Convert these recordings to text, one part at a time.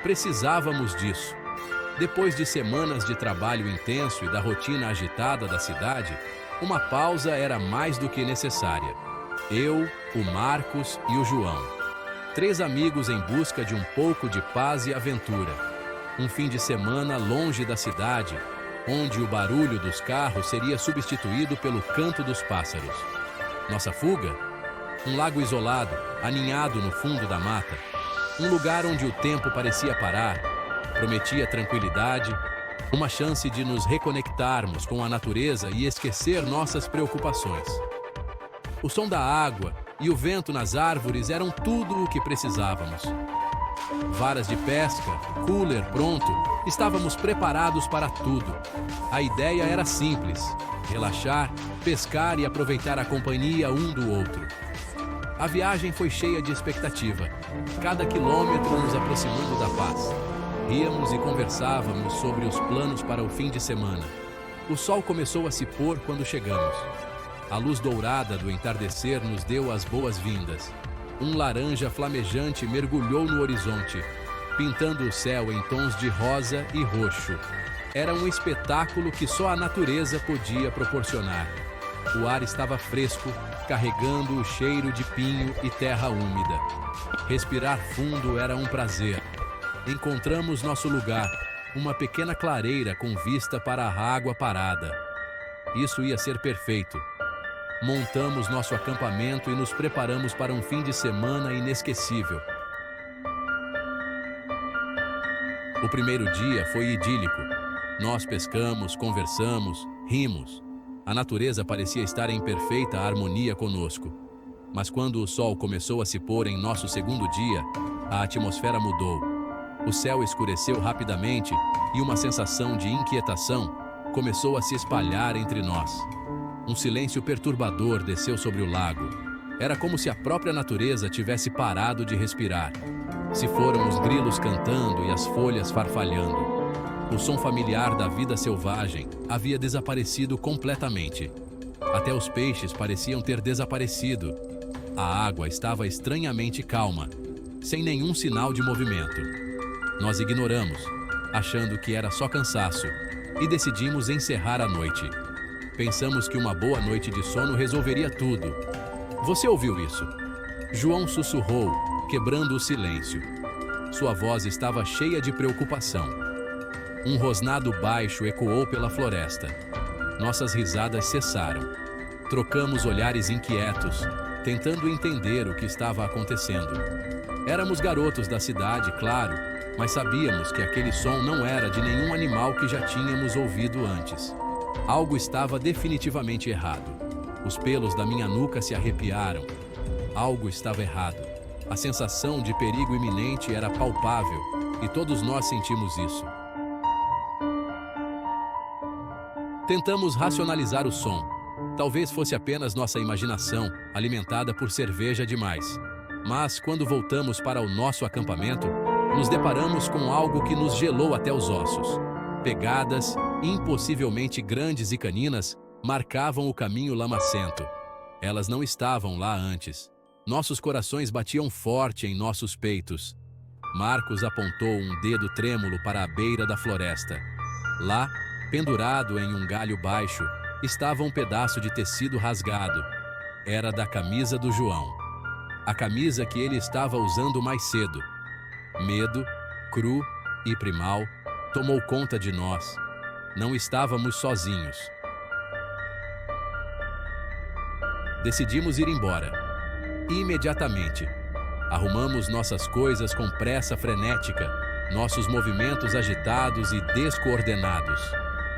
Precisávamos disso. Depois de semanas de trabalho intenso e da rotina agitada da cidade, uma pausa era mais do que necessária. Eu, o Marcos e o João. 3 amigos em busca de um pouco de paz e aventura. Um fim de semana longe da cidade, onde o barulho dos carros seria substituído pelo canto dos pássaros. Nossa fuga? Um lago isolado, aninhado no fundo da mata. Um lugar onde o tempo parecia parar, prometia tranquilidade, uma chance de nos reconectarmos com a natureza e esquecer nossas preocupações. O som da água e o vento nas árvores eram tudo o que precisávamos. Varas de pesca, cooler pronto, estávamos preparados para tudo. A ideia era simples: relaxar, pescar e aproveitar a companhia um do outro. A viagem foi cheia de expectativa, cada quilômetro nos aproximando da paz. Ríamos e conversávamos sobre os planos para o fim de semana. O sol começou a se pôr quando chegamos. A luz dourada do entardecer nos deu as boas-vindas. Um laranja flamejante mergulhou no horizonte, pintando o céu em tons de rosa e roxo. Era um espetáculo que só a natureza podia proporcionar. O ar estava fresco, carregando o cheiro de pinho e terra úmida. Respirar fundo era um prazer. Encontramos nosso lugar, uma pequena clareira com vista para a água parada. Isso ia ser perfeito. Montamos nosso acampamento e nos preparamos para um fim de semana inesquecível. O primeiro dia foi idílico. Nós pescamos, conversamos, rimos. A natureza parecia estar em perfeita harmonia conosco. Mas quando o sol começou a se pôr em nosso segundo dia, a atmosfera mudou. O céu escureceu rapidamente e uma sensação de inquietação começou a se espalhar entre nós. Um silêncio perturbador desceu sobre o lago. Era como se a própria natureza tivesse parado de respirar. Se foram os grilos cantando e as folhas farfalhando. O som familiar da vida selvagem havia desaparecido completamente. Até os peixes pareciam ter desaparecido. A água estava estranhamente calma, sem nenhum sinal de movimento. Nós ignoramos, achando que era só cansaço, e decidimos encerrar a noite. Pensamos que uma boa noite de sono resolveria tudo. Você ouviu isso? João sussurrou, quebrando o silêncio. Sua voz estava cheia de preocupação. Um rosnado baixo ecoou pela floresta. Nossas risadas cessaram. Trocamos olhares inquietos, tentando entender o que estava acontecendo. Éramos garotos da cidade, claro, mas sabíamos que aquele som não era de nenhum animal que já tínhamos ouvido antes. Algo estava definitivamente errado. Os pelos da minha nuca se arrepiaram. Algo estava errado. A sensação de perigo iminente era palpável, e todos nós sentimos isso. Tentamos racionalizar o som. Talvez fosse apenas nossa imaginação, alimentada por cerveja demais. Mas, quando voltamos para o nosso acampamento, nos deparamos com algo que nos gelou até os ossos. Pegadas, impossivelmente grandes e caninas, marcavam o caminho lamacento. Elas não estavam lá antes. Nossos corações batiam forte em nossos peitos. Marcos apontou um dedo trêmulo para a beira da floresta. Lá, pendurado em um galho baixo, estava um pedaço de tecido rasgado. Era da camisa do João. A camisa que ele estava usando mais cedo. Medo, cru e primal, tomou conta de nós. Não estávamos sozinhos. Decidimos ir embora. Imediatamente. Arrumamos nossas coisas com pressa frenética, nossos movimentos agitados e descoordenados.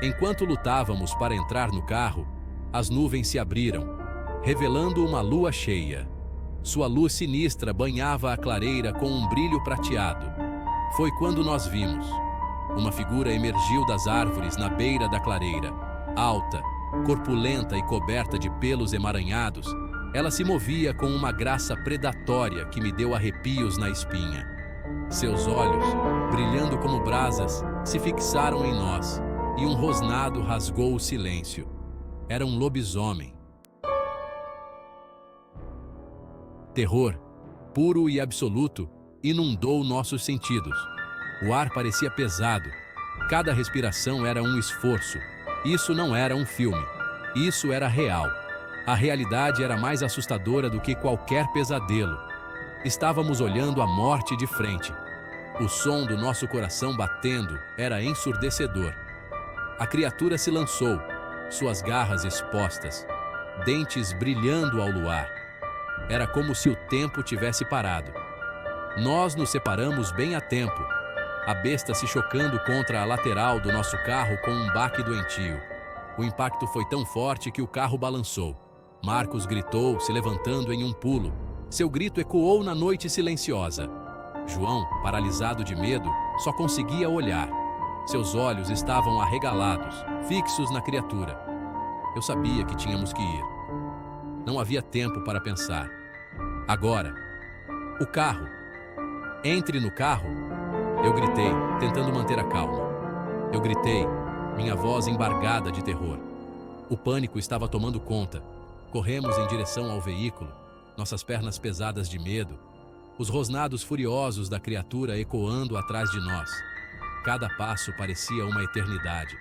Enquanto lutávamos para entrar no carro, as nuvens se abriram, revelando uma lua cheia. Sua luz sinistra banhava a clareira com um brilho prateado. Foi quando nós vimos. Uma figura emergiu das árvores na beira da clareira. Alta, corpulenta e coberta de pelos emaranhados, ela se movia com uma graça predatória que me deu arrepios na espinha. Seus olhos, brilhando como brasas, se fixaram em nós, e um rosnado rasgou o silêncio. Era um lobisomem. Terror, puro e absoluto, inundou nossos sentidos. O ar parecia pesado. Cada respiração era um esforço. Isso não era um filme. Isso era real. A realidade era mais assustadora do que qualquer pesadelo. Estávamos olhando a morte de frente. O som do nosso coração batendo era ensurdecedor. A criatura se lançou, suas garras expostas, dentes brilhando ao luar. Era como se o tempo tivesse parado. Nós nos separamos bem a tempo, a besta se chocando contra a lateral do nosso carro com um baque doentio. O impacto foi tão forte que o carro balançou. Marcos gritou, se levantando em um pulo. Seu grito ecoou na noite silenciosa. João, paralisado de medo, só conseguia olhar. Seus olhos estavam arregalados, fixos na criatura. Eu sabia que tínhamos que ir. Não havia tempo para pensar. Agora. O carro. Entre no carro. Eu gritei, tentando manter a calma. Eu gritei, minha voz embargada de terror. O pânico estava tomando conta. Corremos em direção ao veículo, nossas pernas pesadas de medo, os rosnados furiosos da criatura ecoando atrás de nós. Cada passo parecia uma eternidade.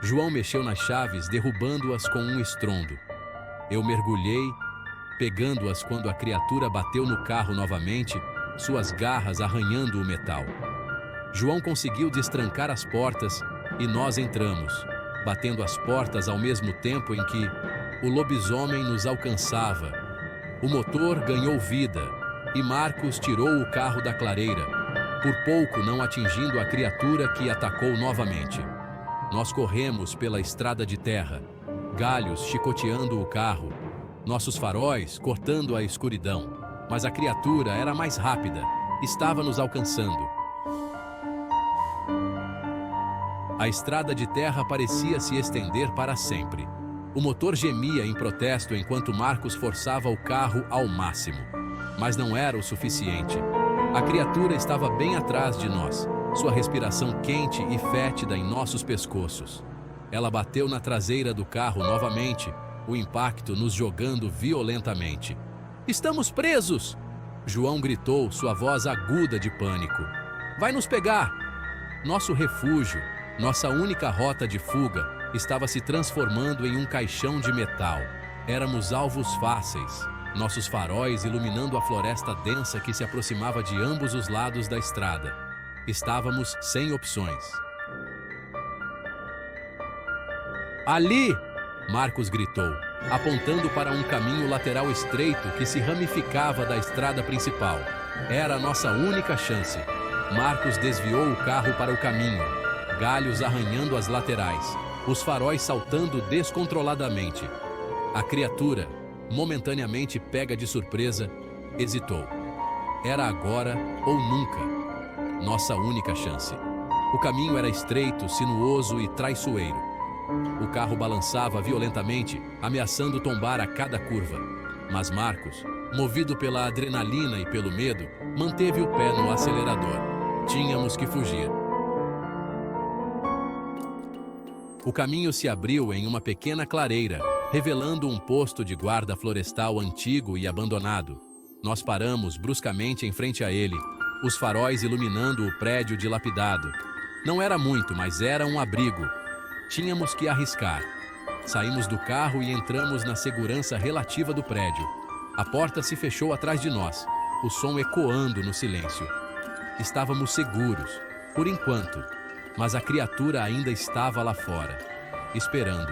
João mexeu nas chaves, derrubando-as com um estrondo. Eu mergulhei, pegando-as quando a criatura bateu no carro novamente, suas garras arranhando o metal. João conseguiu destrancar as portas e nós entramos, batendo as portas ao mesmo tempo em que o lobisomem nos alcançava. O motor ganhou vida e Marcos tirou o carro da clareira, por pouco não atingindo a criatura que atacou novamente. Nós corremos pela estrada de terra, galhos chicoteando o carro, nossos faróis cortando a escuridão, mas a criatura era mais rápida, estava nos alcançando. A estrada de terra parecia se estender para sempre. O motor gemia em protesto enquanto Marcos forçava o carro ao máximo. Mas não era o suficiente. A criatura estava bem atrás de nós, sua respiração quente e fétida em nossos pescoços. Ela bateu na traseira do carro novamente, o impacto nos jogando violentamente. "Estamos presos!" João gritou, sua voz aguda de pânico. "Vai nos pegar!" Nosso refúgio, nossa única rota de fuga, estava se transformando em um caixão de metal. Éramos alvos fáceis, nossos faróis iluminando a floresta densa que se aproximava de ambos os lados da estrada. Estávamos sem opções. "Ali!" Marcos gritou, apontando para um caminho lateral estreito que se ramificava da estrada principal. Era a nossa única chance. Marcos desviou o carro para o caminho, galhos arranhando as laterais, os faróis saltando descontroladamente. A criatura, momentaneamente pega de surpresa, hesitou. Era agora ou nunca. Nossa única chance. O caminho era estreito, sinuoso e traiçoeiro. O carro balançava violentamente, ameaçando tombar a cada curva. Mas Marcos, movido pela adrenalina e pelo medo, manteve o pé no acelerador. Tínhamos que fugir. O caminho se abriu em uma pequena clareira, revelando um posto de guarda florestal antigo e abandonado. Nós paramos bruscamente em frente a ele, os faróis iluminando o prédio dilapidado. Não era muito, mas era um abrigo. Tínhamos que arriscar. Saímos do carro e entramos na segurança relativa do prédio. A porta se fechou atrás de nós, o som ecoando no silêncio. Estávamos seguros, por enquanto, mas a criatura ainda estava lá fora, esperando.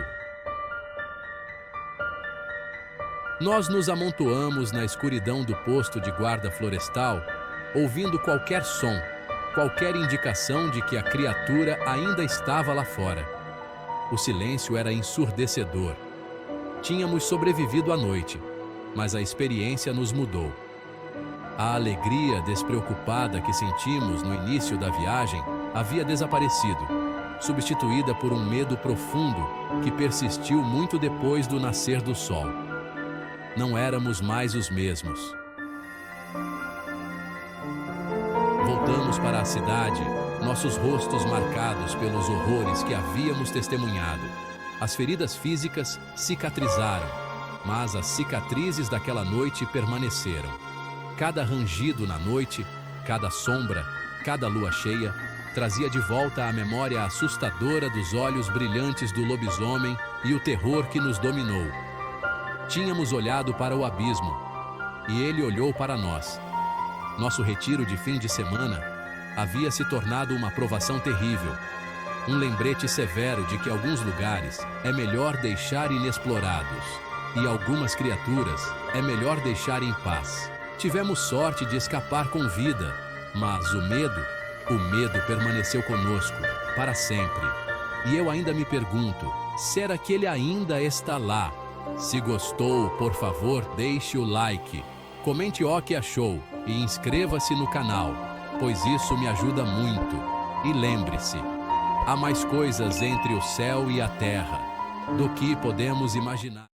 Nós nos amontoamos na escuridão do posto de guarda florestal, ouvindo qualquer som, qualquer indicação de que a criatura ainda estava lá fora. O silêncio era ensurdecedor. Tínhamos sobrevivido à noite, mas a experiência nos mudou. A alegria despreocupada que sentimos no início da viagem havia desaparecido, substituída por um medo profundo que persistiu muito depois do nascer do sol. Não éramos mais os mesmos. Voltamos para a cidade, nossos rostos marcados pelos horrores que havíamos testemunhado. As feridas físicas cicatrizaram, mas as cicatrizes daquela noite permaneceram. Cada rangido na noite, cada sombra, cada lua cheia, trazia de volta à memória assustadora dos olhos brilhantes do lobisomem e o terror que nos dominou. Tínhamos olhado para o abismo, e ele olhou para nós. Nosso retiro de fim de semana havia se tornado uma provação terrível, um lembrete severo de que alguns lugares é melhor deixar inexplorados e algumas criaturas é melhor deixar em paz. Tivemos sorte de escapar com vida, mas o medo permaneceu conosco para sempre. E eu ainda me pergunto, será que ele ainda está lá? Se gostou, por favor, deixe o like, comente o que achou e inscreva-se no canal, pois isso me ajuda muito. E lembre-se, há mais coisas entre o céu e a terra do que podemos imaginar.